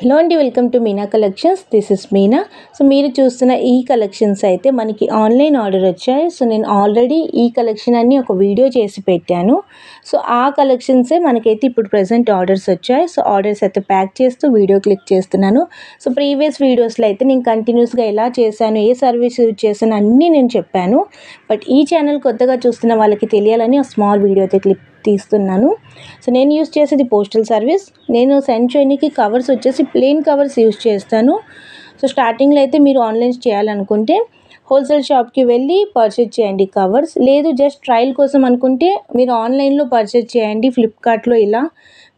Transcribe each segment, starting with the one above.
Hello అండి, welcome to Meena collections. This is Meena. So మీరు చూస్తున్న ఈ కలెక్షన్స్ అయితే మనకి ఆన్లైన్ ఆర్డర్ వచ్చాయి. సో నేను ఆల్రెడీ ఈ కలెక్షన్ అన్ని ఒక వీడియో చేసి పెట్టాను. సో ఆ కలెక్షన్సే మనకైతే ఇప్పుడు ప్రజెంట్ ఆర్డర్స్ వచ్చాయి. సో ఆర్డర్స్ అయితే ప్యాక్ చేస్తూ వీడియో క్లిక్ చేస్తున్నాను. సో ప్రీవియస్ వీడియోస్లో అయితే నేను కంటిన్యూస్గా ఎలా చేశాను, ఏ సర్వీస్ యూజ్ చేశాను అన్నీ నేను చెప్పాను. బట్ ఈ ఛానల్ కొత్తగా చూస్తున్న వాళ్ళకి తెలియాలని ఆ స్మాల్ వీడియో అయితే క్లిప్ తీస్తున్నాను. సో నేను యూజ్ చేసేది పోస్టల్ సర్వీస్. నేను సెండ్ చేయడానికి కవర్స్ వచ్చేసి ప్లెయిన్ కవర్స్ యూజ్ చేస్తాను. సో స్టార్టింగ్లో అయితే మీరు ఆన్లైన్ చేయాలనుకుంటే హోల్సేల్ షాప్కి వెళ్ళి పర్చేజ్ చేయండి కవర్స్. లేదు జస్ట్ ట్రయల్ కోసం అనుకుంటే మీరు ఆన్లైన్లో పర్చేజ్ చేయండి. ఫ్లిప్కార్ట్లో ఇలా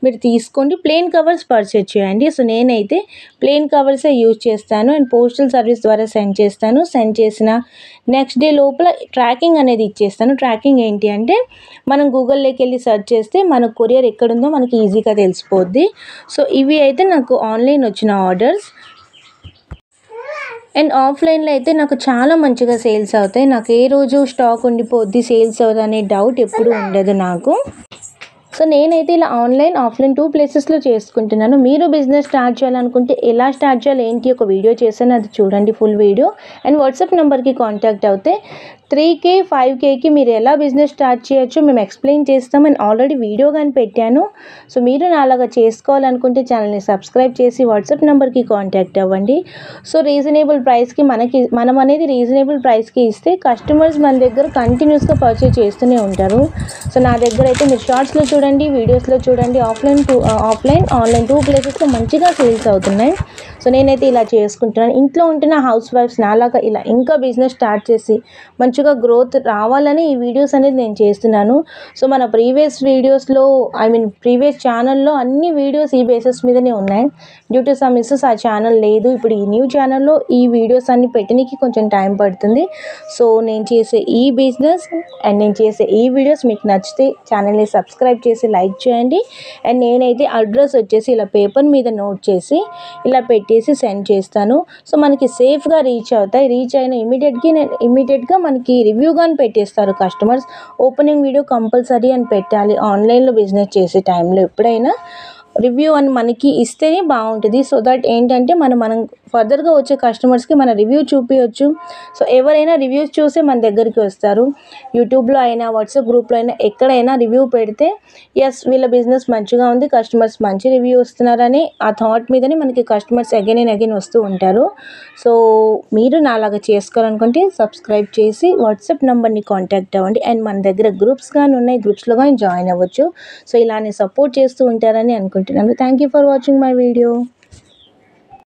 మీరు తీసుకోండి, ప్లెయిన్ కవర్స్ పర్చేజ్ చేయండి. సో నేనైతే ప్లెయిన్ కవర్సే యూజ్ చేస్తాను అండ్ పోస్టల్ సర్వీస్ ద్వారా సెండ్ చేస్తాను. సెండ్ చేసిన నెక్స్ట్ డే లోపల ట్రాకింగ్ అనేది ఇచ్చేస్తాను. ట్రాకింగ్ ఏంటి అంటే మనం గూగుల్లోకి వెళ్ళి సెర్చ్ చేస్తే మన కొరియర్ ఎక్కడుందో మనకి ఈజీగా తెలిసిపోద్ది. సో ఇవి అయితే నాకు ఆన్లైన్ వచ్చిన ఆర్డర్స్. అండ్ ఆఫ్లైన్లో అయితే నాకు చాలా మంచిగా సేల్స్ అవుతాయి. నాకు ఏ రోజు స్టాక్ ఉండిపోద్ది, సేల్స్ అవుతుంది అనే డౌట్ ఎప్పుడు ఉండదు నాకు. సో నేనైతే ఇలా ఆన్లైన్ ఆఫ్లైన్ 2 ప్లేసెస్లో చేసుకుంటున్నాను. మీరు బిజినెస్ స్టార్ట్ చేయాలనుకుంటే ఎలా స్టార్ట్ చేయాలి ఏంటి ఒక వీడియో చేశాను, అది చూడండి ఫుల్ వీడియో. అండ్ వాట్సాప్ నెంబర్కి కాంటాక్ట్ అవుతే 3K 5Kకి మీరు ఎలా బిజినెస్ స్టార్ట్ చేయొచ్చు మేము ఎక్స్ప్లెయిన్ చేస్తాం. అండ్ ఆల్రెడీ వీడియో కానీ పెట్టాను. సో మీరు నాలాగా చేసుకోవాలనుకుంటే ఛానల్ని సబ్స్క్రైబ్ చేసి వాట్సాప్ నెంబర్కి కాంటాక్ట్ అవ్వండి. సో రీజనబుల్ ప్రైస్కి మనం అనేది రీజనబుల్ ప్రైస్కి ఇస్తే కస్టమర్స్ మన దగ్గర కంటిన్యూస్గా పర్చేజ్ చేస్తూనే ఉంటారు. సో నా దగ్గర అయితే మీరు షార్ట్స్లో చూడండి, వీడియోస్లో చూడండి, ఆఫ్లైన్ ఆన్లైన్ 2 ప్లేసెస్లో మంచిగా సేల్స్ అవుతున్నాయి. సో నేనైతే ఇలా చేసుకుంటున్నాను. ఇంట్లో ఉంటున్న హౌస్ వైఫ్స్ నాలాగా ఇలా ఇంకా బిజినెస్ స్టార్ట్ చేసి మంచిగా గ్రోత్ రావాలని ఈ వీడియోస్ అనేది నేను చేస్తున్నాను. సో మన ప్రీవియస్ వీడియోస్లో ప్రీవియస్ ఛానల్లో అన్ని వీడియోస్ ఈ బేసిస్ మీదనే ఉన్నాయి. డ్యూ టు సమ్ ఇష్యూస్ ఆ ఛానల్ లేదు. ఇప్పుడు ఈ న్యూ ఛానల్లో ఈ వీడియోస్ అన్ని పెట్టడానికి కొంచెం టైం పడుతుంది. సో నేను చేసే ఈ బిజినెస్ అండ్ నేను చేసే ఈ వీడియోస్ మీకు నచ్చితే ఛానల్ని సబ్స్క్రైబ్ చేసి లైక్ చేయండి. అండ్ నేనైతే అడ్రస్ వచ్చేసి ఇలా పేపర్ మీద నోట్ చేసి ఇలా పెట్టేసి సెండ్ చేస్తాను. సో మనకి సేఫ్గా రీచ్ అవుతాయి. రీచ్ అయిన ఇమీడియట్గా మనకి రివ్యూ కానీ పెట్టేస్తారు కస్టమర్స్. ఓపెనింగ్ వీడియో కంపల్సరీ అని పెట్టాలి ఆన్లైన్లో బిజినెస్ చేసే టైంలో. ఎప్పుడైనా రివ్యూ అని మనకి ఇస్తేనే బాగుంటుంది. సో దట్ ఏంటంటే మనం ఫర్దర్గా వచ్చే కస్టమర్స్కి మన రివ్యూ చూపించవచ్చు. సో ఎవరైనా రివ్యూస్ చూసే మన దగ్గరికి వస్తారు. యూట్యూబ్లో అయినా వాట్సాప్ గ్రూప్లో అయినా ఎక్కడైనా రివ్యూ పెడితే ఎస్ వీళ్ళ బిజినెస్ మంచిగా ఉంది, కస్టమర్స్ మంచి రివ్యూ వస్తున్నారని ఆ థాట్ మీదనే మనకి కస్టమర్స్ అగైన్ అండ్ అగైన్ వస్తూ ఉంటారు. సో మీరు నాలాగా చేసుకోవాలనుకుంటే సబ్స్క్రైబ్ చేసి వాట్సాప్ నెంబర్ని కాంటాక్ట్ అవ్వండి. అండ్ మన దగ్గర గ్రూప్స్ కానీ ఉన్నాయి, గ్రూప్స్లో కానీ జాయిన్ అవ్వచ్చు. సో ఇలానే సపోర్ట్ చేస్తూ ఉంటారని అనుకుంటున్నాను. Thank you for watching my video.